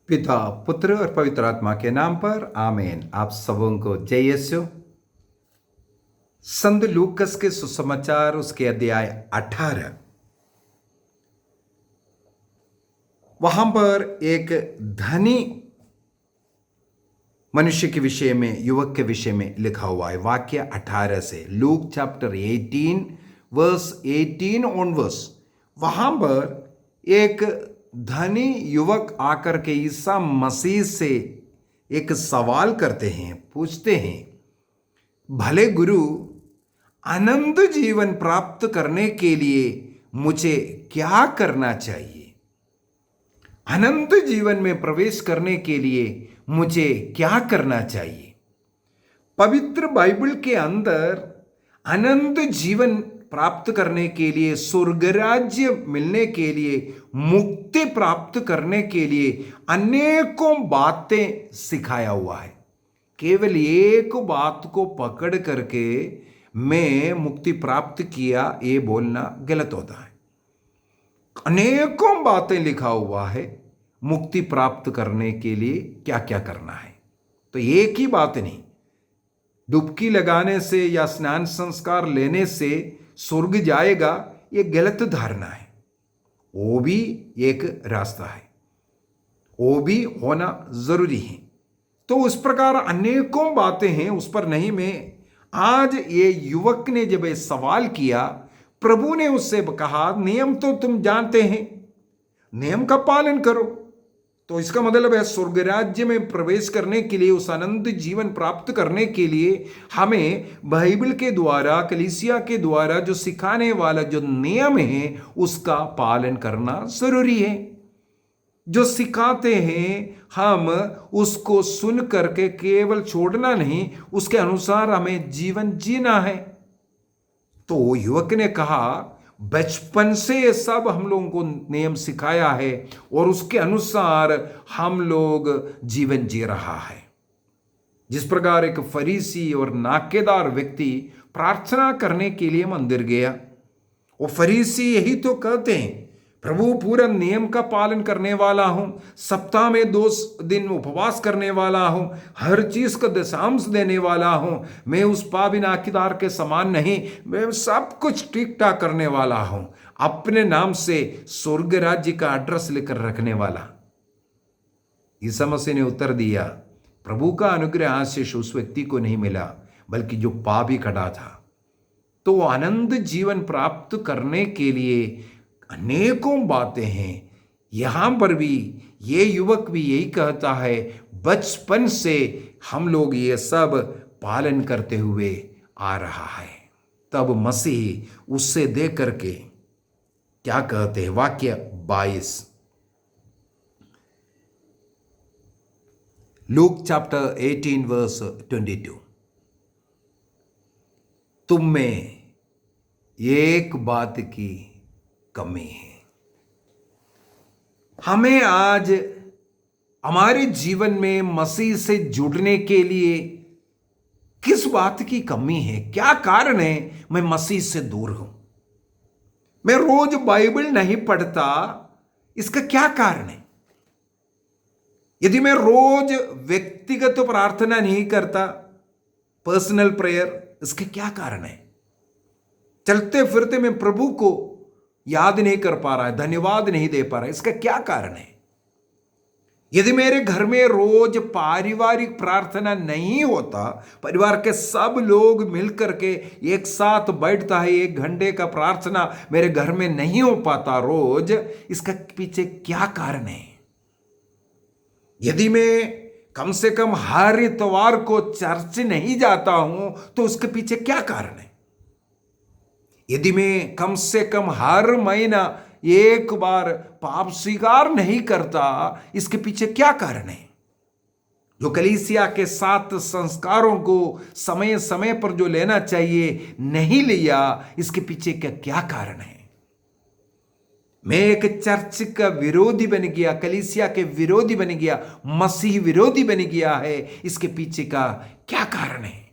पिता, पुत्र और पवित्र आत्मा के नाम पर आमीन। आप सबों को जय यीशु। संत लूकस के सुसमाचार उसके अध्याय 18, वहां पर एक धनी मनुष्य के विषय में, युवक के विषय में लिखा हुआ है। वाक्य 18 से, लूक चैप्टर 18 वर्स 18 ऑनवर्स। वहां पर एक धनी युवक आकर के ईसा मसीह से एक सवाल करते हैं, पूछते हैं, भले गुरु, अनंत जीवन प्राप्त करने के लिए मुझे क्या करना चाहिए? अनंत जीवन में प्रवेश करने के लिए मुझे क्या करना चाहिए? पवित्र बाइबल के अंदर अनंत जीवन प्राप्त करने के लिए, स्वर्ग राज्य मिलने के लिए, मुक्ति प्राप्त करने के लिए अनेकों बातें सिखाया हुआ है। केवल एक बात को पकड़ करके मैं मुक्ति प्राप्त किया, ये बोलना गलत होता है। अनेकों बातें लिखा हुआ है मुक्ति प्राप्त करने के लिए क्या क्या करना है। तो एक ही बात नहीं, डुबकी लगाने से या स्नान संस्कार लेने से स्वर्ग जाएगा, ये गलत धारणा है। वो भी एक रास्ता है, वो भी होना जरूरी है। तो उस प्रकार अनेकों बातें हैं, उस पर नहीं। मैं आज ये युवक ने जब ये सवाल किया, प्रभु ने उससे कहा, नियम तो तुम जानते हैं, नियम का पालन करो। तो इसका मतलब है स्वर्ग राज्य में प्रवेश करने के लिए, उस अनंत जीवन प्राप्त करने के लिए हमें बाइबल के द्वारा, कलीसिया के द्वारा जो सिखाने वाला जो नियम है उसका पालन करना जरूरी है। जो सिखाते हैं हम उसको सुन करके केवल छोड़ना नहीं, उसके अनुसार हमें जीवन जीना है। तो युवक ने कहा, बचपन से ये सब हम लोगों को नियम सिखाया है और उसके अनुसार हम लोग जीवन जी रहा है। जिस प्रकार एक फरीसी और नाकेदार व्यक्ति प्रार्थना करने के लिए मंदिर गया, वो फरीसी यही तो कहते हैं, प्रभु पूरा नियम का पालन करने वाला हूं, सप्ताह में 2 दिन उपवास करने वाला हूं, हर चीज का दशांश देने वाला हूं, मैं उस पापी नाकीदार के समान नहीं, मैं सब कुछ ठीक ठाक करने वाला हूं, अपने नाम से स्वर्ग राज्य का एड्रेस लेकर रखने वाला। ईसा मसीह ने उत्तर दिया, प्रभु का अनुग्रह आशीष उस व्यक्ति को नहीं मिला, बल्कि जो पापी खड़ा था। तो अनंत जीवन प्राप्त करने के लिए अनेकों बातें हैं। यहां पर भी ये युवक भी यही कहता है, बचपन से हम लोग ये सब पालन करते हुए आ रहा है। तब मसीह उससे देख करके क्या कहते हैं, वाक्य 22, लूक चैप्टर 18 वर्स 22, तुम में एक बात की कमी है। हमें आज हमारे जीवन में मसीह से जुड़ने के लिए किस बात की कमी है? क्या कारण है मैं मसीह से दूर हूं? मैं रोज बाइबल नहीं पढ़ता, इसका क्या कारण है? यदि मैं रोज व्यक्तिगत प्रार्थना नहीं करता, पर्सनल प्रेयर, इसके क्या कारण है? चलते फिरते मैं प्रभु को याद नहीं कर पा रहा है, धन्यवाद नहीं दे पा रहा है, इसका क्या कारण है? यदि मेरे घर में रोज पारिवारिक प्रार्थना नहीं होता, परिवार के सब लोग मिलकर के एक साथ बैठता है, 1 घंटे का प्रार्थना मेरे घर में नहीं हो पाता रोज, इसका पीछे क्या कारण है? यदि मैं कम से कम हर इतवार को चर्च नहीं जाता हूं, तो उसके पीछे क्या कारण है? यदि मैं कम से कम हर महीना 1 बार पाप स्वीकार नहीं करता, इसके पीछे क्या कारण है? जो कलीसिया के 7 संस्कारों को समय समय पर जो लेना चाहिए नहीं लिया, इसके पीछे क्या कारण है? मैं एक चर्च का विरोधी बन गया, कलीसिया के विरोधी बन गया, मसीह विरोधी बन गया है, इसके पीछे का क्या कारण है?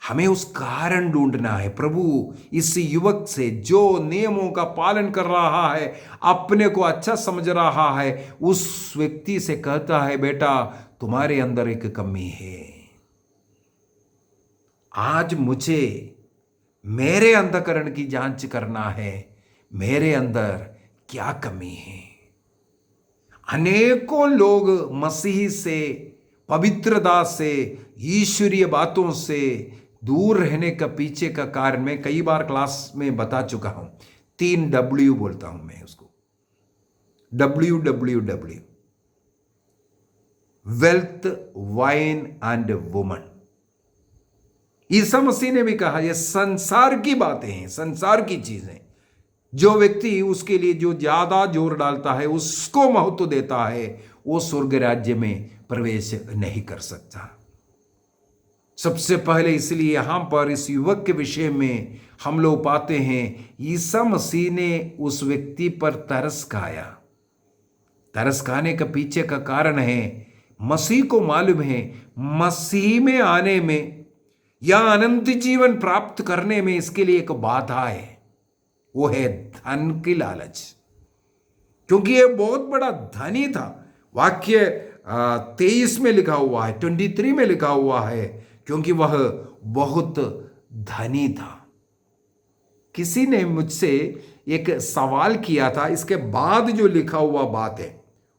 हमें उस कारण ढूंढना है। प्रभु इस युवक से जो नियमों का पालन कर रहा है, अपने को अच्छा समझ रहा है, उस व्यक्ति से कहता है, बेटा तुम्हारे अंदर एक कमी है। आज मुझे मेरे अंतःकरण की जांच करना है, मेरे अंदर क्या कमी है। अनेकों लोग मसीह से, पवित्रता से, ईश्वरीय बातों से दूर रहने का पीछे का कारण मैं कई बार क्लास में बता चुका हूं। 3W बोलता हूं मैं उसको, WWW, wealth, wine and woman. ईसा मसीह ने भी कहा यह संसार की बातें हैं, संसार की चीजें। जो व्यक्ति उसके लिए जो ज्यादा जोर डालता है, उसको महत्व देता है, वो स्वर्ग राज्य में प्रवेश नहीं कर सकता। सबसे पहले इसलिए यहां पर इस युवक के विषय में हम लोग पाते हैं, ईसा मसीह ने उस व्यक्ति पर तरस खाया। तरस खाने का पीछे का कारण है, मसीह को मालूम है मसीह में आने में या अनंत जीवन प्राप्त करने में इसके लिए एक बाधा है, वो है धन की लालच। क्योंकि यह बहुत बड़ा धनी था। वाक्य 23 में लिखा हुआ है, 23 में लिखा हुआ है, क्योंकि वह बहुत धनी था। किसी ने मुझसे एक सवाल किया था, इसके बाद जो लिखा हुआ बात है,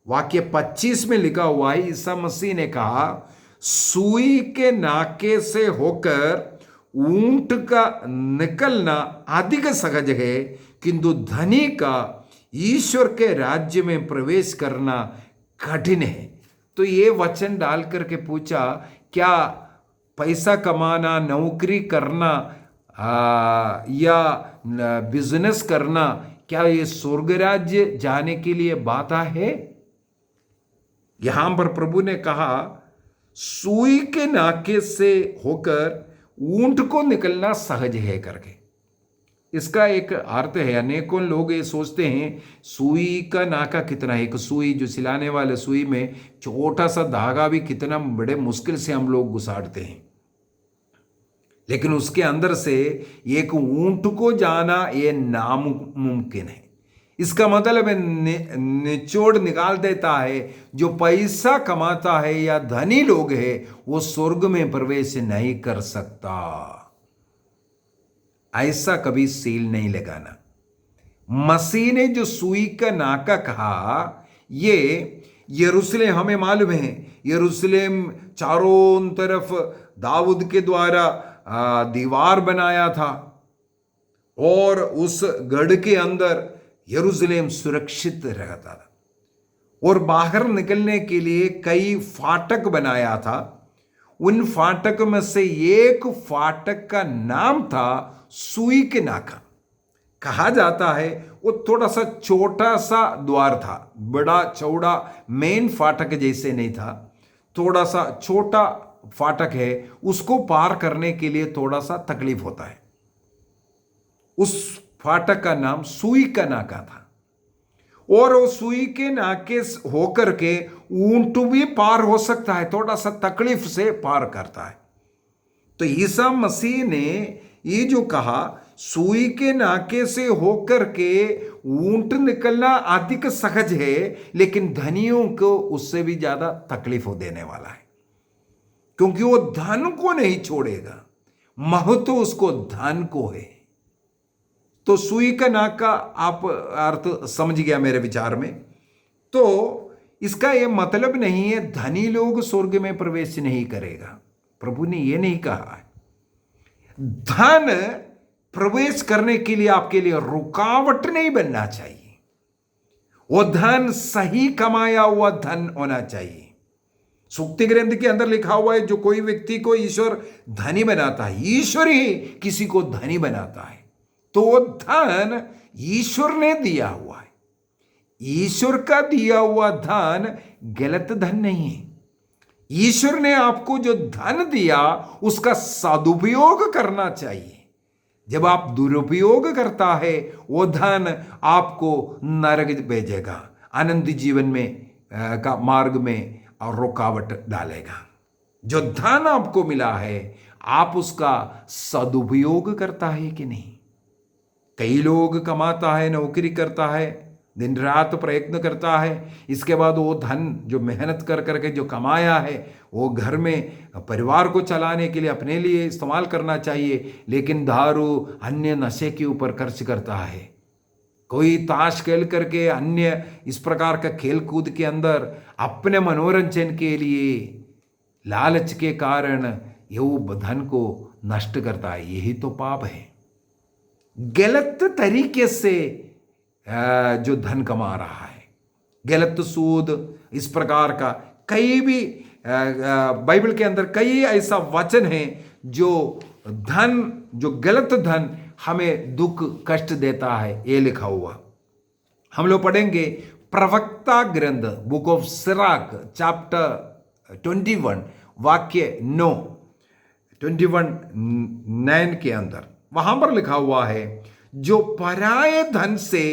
वाक्य 25 में लिखा हुआ है, ईसा मसीह ने कहा सुई के नाके से होकर ऊंट का निकलना अधिक सहज है, किंतु धनी का ईश्वर के राज्य में प्रवेश करना कठिन है। तो ये वचन डाल करके पूछा, क्या पैसा कमाना, नौकरी करना या बिजनेस करना, क्या ये स्वर्ग राज्य जाने के लिए बाधा है? यहां पर प्रभु ने कहा सुई के नाके से होकर ऊंट को निकलना सहज है करके। इसका एक अर्थ है, अनेकों लोग ये सोचते हैं सुई का नाका कितना है। एक सुई जो सिलाने वाले सुई में छोटा सा धागा भी कितना बड़े मुश्किल से हम लोग घुसाड़ते हैं, लेकिन उसके अंदर से एक ऊंट को जाना ये नामुमकिन है। इसका मतलब निचोड़ निकाल देता है। जो पैसा कमाता है या धनी लोग है, वो स्वर्ग में प्रवेश नहीं कर सकता। ऐसा कभी सील नहीं लगाना। मसीह ने जो सुई का नाका कहा, ये यरूशलेम, हमें मालूम है यरूशलेम चारों तरफ दाऊद के द्वारा दीवार बनाया था, और उस गढ़ के अंदर यरूशलेम सुरक्षित रहता था, और बाहर निकलने के लिए कई फाटक बनाया था। उन फाटक में से एक फाटक का नाम था सुई के नाका। कहा जाता है वो थोड़ा सा छोटा सा द्वार था, बड़ा चौड़ा मेन फाटक जैसे नहीं था, थोड़ा सा छोटा फाटक है। उसको पार करने के लिए थोड़ा सा तकलीफ होता है। उस फाटक का नाम सुई का नाका था, और वो सुई के नाके होकर के ऊंट भी पार हो सकता है, थोड़ा सा तकलीफ से पार करता है। तो ईसा मसीह ने ये जो कहा सुई के नाके से होकर के ऊंट निकलना अधिक सहज है, लेकिन धनियों को उससे भी ज्यादा तकलीफ हो देने वाला है, क्योंकि वो धन को नहीं छोड़ेगा। महत्व उसको धन को है। तो सुई का नाका आप अर्थ समझ गया मेरे विचार में। तो इसका यह मतलब नहीं है धनी लोग स्वर्ग में प्रवेश नहीं करेगा। प्रभु ने यह नहीं कहा है। धन प्रवेश करने के लिए आपके लिए रुकावट नहीं बनना चाहिए। वो धन सही कमाया हुआ धन होना चाहिए। सूक्ति ग्रंथ के अंदर लिखा हुआ है, जो कोई व्यक्ति को ईश्वर धनी बनाता है, ईश्वर ही किसी को धनी बनाता है। तो वो धन ईश्वर ने दिया हुआ है। ईश्वर का दिया हुआ धन गलत धन नहीं है। ईश्वर ने आपको जो धन दिया उसका सदुपयोग करना चाहिए। जब आप दुरुपयोग करता है, वो धन आपको नरक भेजेगा, अनंत जीवन में का मार्ग में और रुकावट डालेगा। जो धन आपको मिला है, आप उसका सदुपयोग करता है कि नहीं? कई लोग कमाता है, नौकरी करता है, दिन रात प्रयत्न करता है, इसके बाद वो धन जो मेहनत कर करके जो कमाया है वो घर में परिवार को चलाने के लिए अपने लिए इस्तेमाल करना चाहिए, लेकिन दारू अन्य नशे के ऊपर खर्च करता है। कोई ताश खेल करके अन्य इस प्रकार का खेल कूद के अंदर अपने मनोरंजन के लिए लालच के कारण ये वो धन को नष्ट करता है। यही तो पाप है। गलत तरीके से जो धन कमा रहा है, गलत सूद, इस प्रकार का कई भी बाइबल के अंदर कई ऐसा वचन है जो धन, जो गलत धन हमें दुख कष्ट देता है। ये लिखा हुआ हम लोग पढ़ेंगे प्रवक्ता ग्रंथ, बुक ऑफ सिराक, चैप्टर 21 वाक्य 9, 21:9 के अंदर वहां पर लिखा हुआ है, जो पराये धन से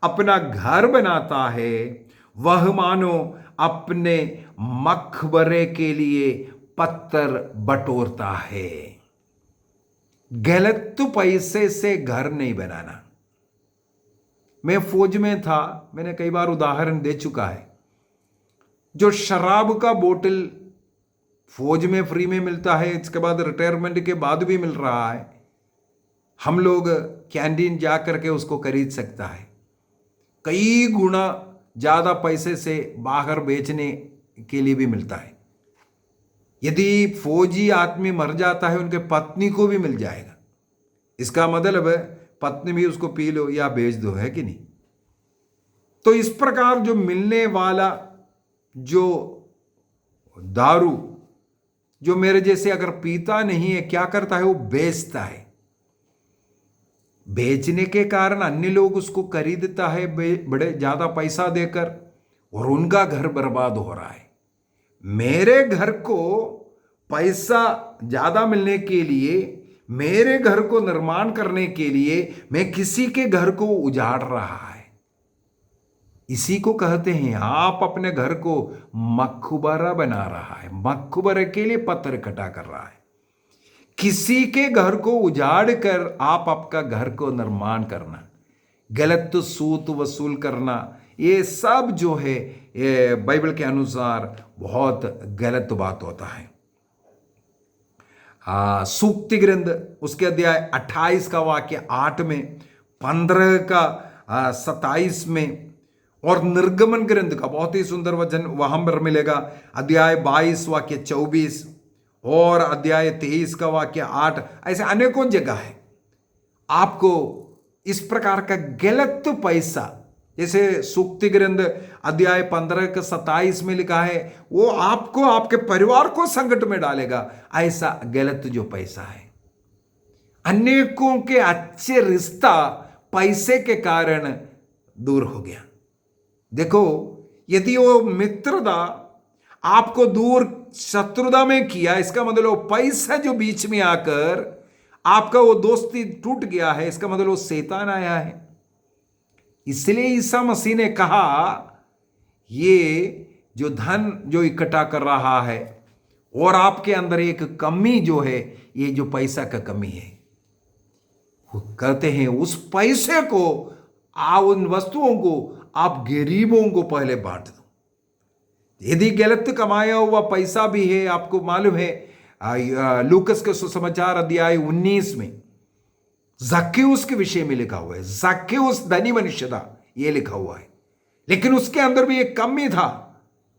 अपना घर बनाता है वह मानो अपने मकबरे के लिए पत्थर बटोरता है। गलत पैसे से घर नहीं बनाना। मैं फौज में था, मैंने कई बार उदाहरण दे चुका है। जो शराब का बोतल फौज में फ्री में मिलता है, इसके बाद रिटायरमेंट के बाद भी मिल रहा है, हम लोग कैंटीन जा करके उसको खरीद सकता है। कई गुना ज्यादा पैसे से बाहर बेचने के लिए भी मिलता है। यदि फौजी आदमी मर जाता है, उनके पत्नी को भी मिल जाएगा। इसका मतलब है पत्नी भी उसको पी लो या बेच दो, है कि नहीं? तो इस प्रकार जो मिलने वाला जो दारू, जो मेरे जैसे अगर पीता नहीं है, क्या करता है? वो बेचता है। बेचने के कारण अन्य लोग उसको खरीदता है बड़े ज्यादा पैसा देकर, और उनका घर बर्बाद हो रहा है। मेरे घर को पैसा ज्यादा मिलने के लिए, मेरे घर को निर्माण करने के लिए मैं किसी के घर को उजाड़ रहा है। इसी को कहते हैं आप अपने घर को मकबरा बना रहा है, मकबरे के लिए पत्थर इकट्ठा कर रहा है। किसी के घर को उजाड़ कर आप आपका घर को निर्माण करना, गलत सूत वसूल करना, ये सब जो है ये बाइबल के अनुसार बहुत गलत बात होता है। सूक्ति ग्रंथ उसके अध्याय 28 का वाक्य 8 में, 15 का 27 में, और निर्गमन ग्रंथ का बहुत ही सुंदर वचन वहां पर मिलेगा, अध्याय 22 वाक्य 24 और अध्याय 23 का वाक्य 8। ऐसे अनेकों जगह है आपको इस प्रकार का गलत पैसा, जैसे सूक्ति ग्रंथ अध्याय 15 का 27 में लिखा है, वो आपको आपके परिवार को संकट में डालेगा। ऐसा गलत जो पैसा है, अनेकों के अच्छे रिश्ता पैसे के कारण दूर हो गया। देखो, यदि वो मित्रता आपको दूर शत्रुता में किया, इसका मतलब पैसा जो बीच में आकर आपका वो दोस्ती टूट गया है, इसका मतलब वो शैतान आया है। इसलिए ईसा मसीह ने कहा, ये जो धन जो इकट्ठा कर रहा है और आपके अंदर एक कमी जो है, ये जो पैसा का कमी है, वो कहते हैं उस पैसे को, उन वस्तुओं को आप गरीबों को पहले बांट दो। यदि गलत कमाया हुआ पैसा भी है, आपको मालूम है लूकस के सुसमाचार अध्याय 19 में जक्केउस के विषय में लिखा हुआ है। जक्केउस धनी मनुष्य था, यह लिखा हुआ है, लेकिन उसके अंदर भी एक कमी था।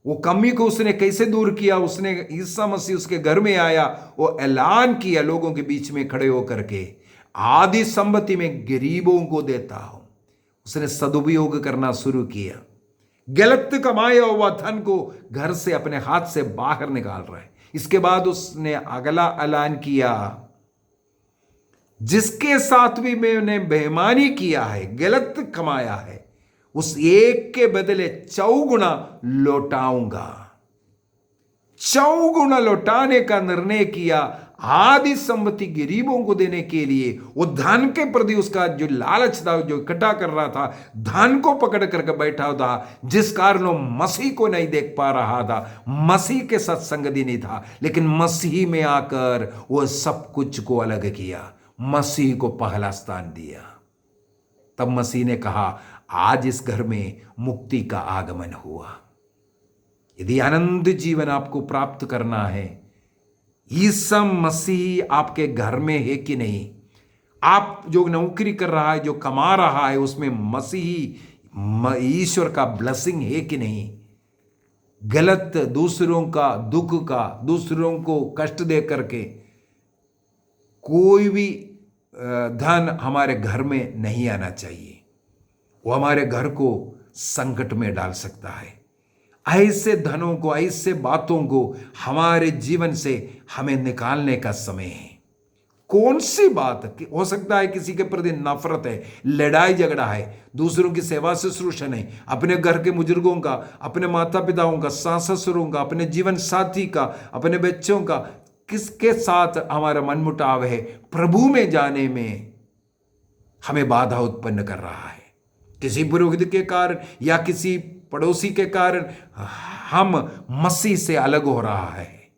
वो कमी को उसने कैसे दूर किया? उसने ईसा मसीह उसके घर में आया, वो ऐलान किया लोगों के बीच में खड़े होकर के, आधी संपत्ति में गरीबों को देता हूं। उसने सदुपयोग करना शुरू किया। गलत कमाया हुआ धन को घर से, अपने हाथ से बाहर निकाल रहा है। इसके बाद उसने अगला ऐलान किया, जिसके साथ भी मैंने बेईमानी किया है, गलत कमाया है, उस एक के बदले 4 गुना लौटाऊंगा। 4 गुना लौटाने का निर्णय किया आदि संपत्ति गरीबों को देने के लिए, वो धन के प्रति उसका जो लालच था, जो इकट्ठा कर रहा था, धन को पकड़ करके बैठा था, जिस कारण वो मसीह को नहीं देख पा रहा था, मसीह के साथ संगति नहीं था। लेकिन मसीह में आकर वो सब कुछ को अलग किया, मसीह को पहला स्थान दिया। तब मसीह ने कहा, आज इस घर में मुक्ति का आगमन हुआ। यदि आनंद जीवन आपको प्राप्त करना है, ईसा मसीह आपके घर में है कि नहीं? आप जो नौकरी कर रहा है, जो कमा रहा है, उसमें मसीह ईश्वर का ब्लेसिंग है कि नहीं? गलत दूसरों का दुख का, दूसरों को कष्ट दे करके कोई भी धन हमारे घर में नहीं आना चाहिए। वो हमारे घर को संकट में डाल सकता है। ऐसे धनों को, ऐसे बातों को हमारे जीवन से हमें निकालने का समय है। कौन सी बात? हो सकता है किसी के प्रति नफरत है, लड़ाई झगड़ा है, दूसरों की सेवा शुश्रूषा नहीं, अपने घर के बुजुर्गों का, अपने माता पिताओं का, सास ससुरों का, अपने जीवन साथी का, अपने बच्चों का, किसके साथ हमारा मनमुटाव है, प्रभु में जाने में हमें बाधा उत्पन्न कर रहा है। किसी पुरोहित के कारण या किसी पड़ोसी के कारण हम मसीह से अलग हो रहा है।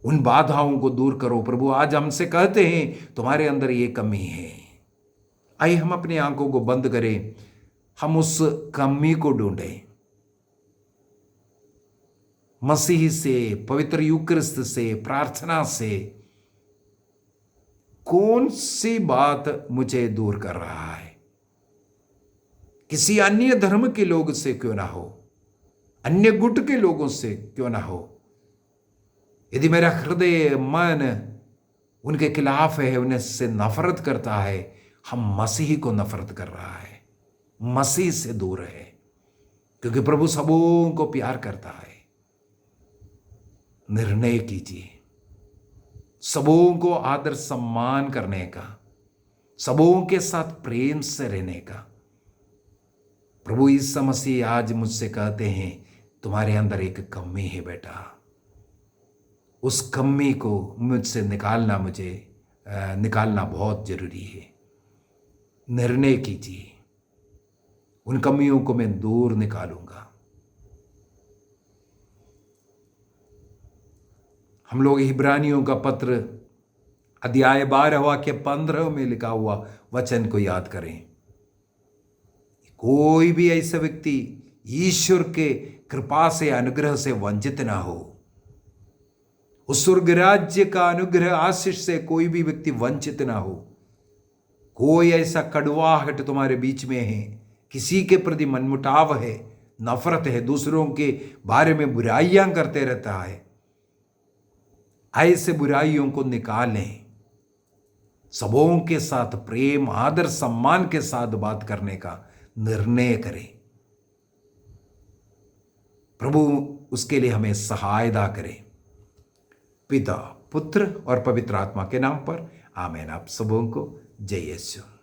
उन बाधाओं को दूर करो। प्रभु आज हमसे कहते हैं, तुम्हारे अंदर ये कमी है। आइए हम अपनी आंखों को बंद करें, हम उस कमी को ढूंढें। मसीह से, पवित्र यूकरिस्त से, प्रार्थना से कौन सी बात मुझे दूर कर रहा है? किसी अन्य धर्म के लोग से क्यों ना हो, अन्य गुट के लोगों से क्यों ना हो, यदि मेरा हृदय मन उनके खिलाफ है, उन्हें से नफरत करता है, हम मसीह को नफरत कर रहा है, मसीह से दूर है। क्योंकि प्रभु सबों को प्यार करता है। निर्णय कीजिए सबों को आदर सम्मान करने का, सबों के साथ प्रेम से रहने का। प्रभु यीशु मसीह आज मुझसे कहते हैं, तुम्हारे अंदर एक कमी है बेटा, उस कमी को मुझसे निकालना बहुत जरूरी है। निर्णय कीजिए, उन कमियों को मैं दूर निकालूंगा। हम लोग इब्रानियों का पत्र अध्याय 12 वाक्य 15 में लिखा हुआ वचन को याद करें। कोई भी ऐसा व्यक्ति ईश्वर के कृपा से, अनुग्रह से वंचित ना हो। उस स्वर्ग राज्य का अनुग्रह, आशीष से कोई भी व्यक्ति वंचित ना हो। कोई ऐसा कड़वाहट तुम्हारे बीच में है, किसी के प्रति मनमुटाव है, नफरत है, दूसरों के बारे में बुराइयां करते रहता है, ऐसे बुराइयों को निकालें। सबों के साथ प्रेम, आदर, सम्मान के साथ बात करने का निर्णय करें। प्रभु उसके लिए हमें सहायता करें। पिता, पुत्र और पवित्र आत्मा के नाम पर आमीन। आप सबों को जय यीशु।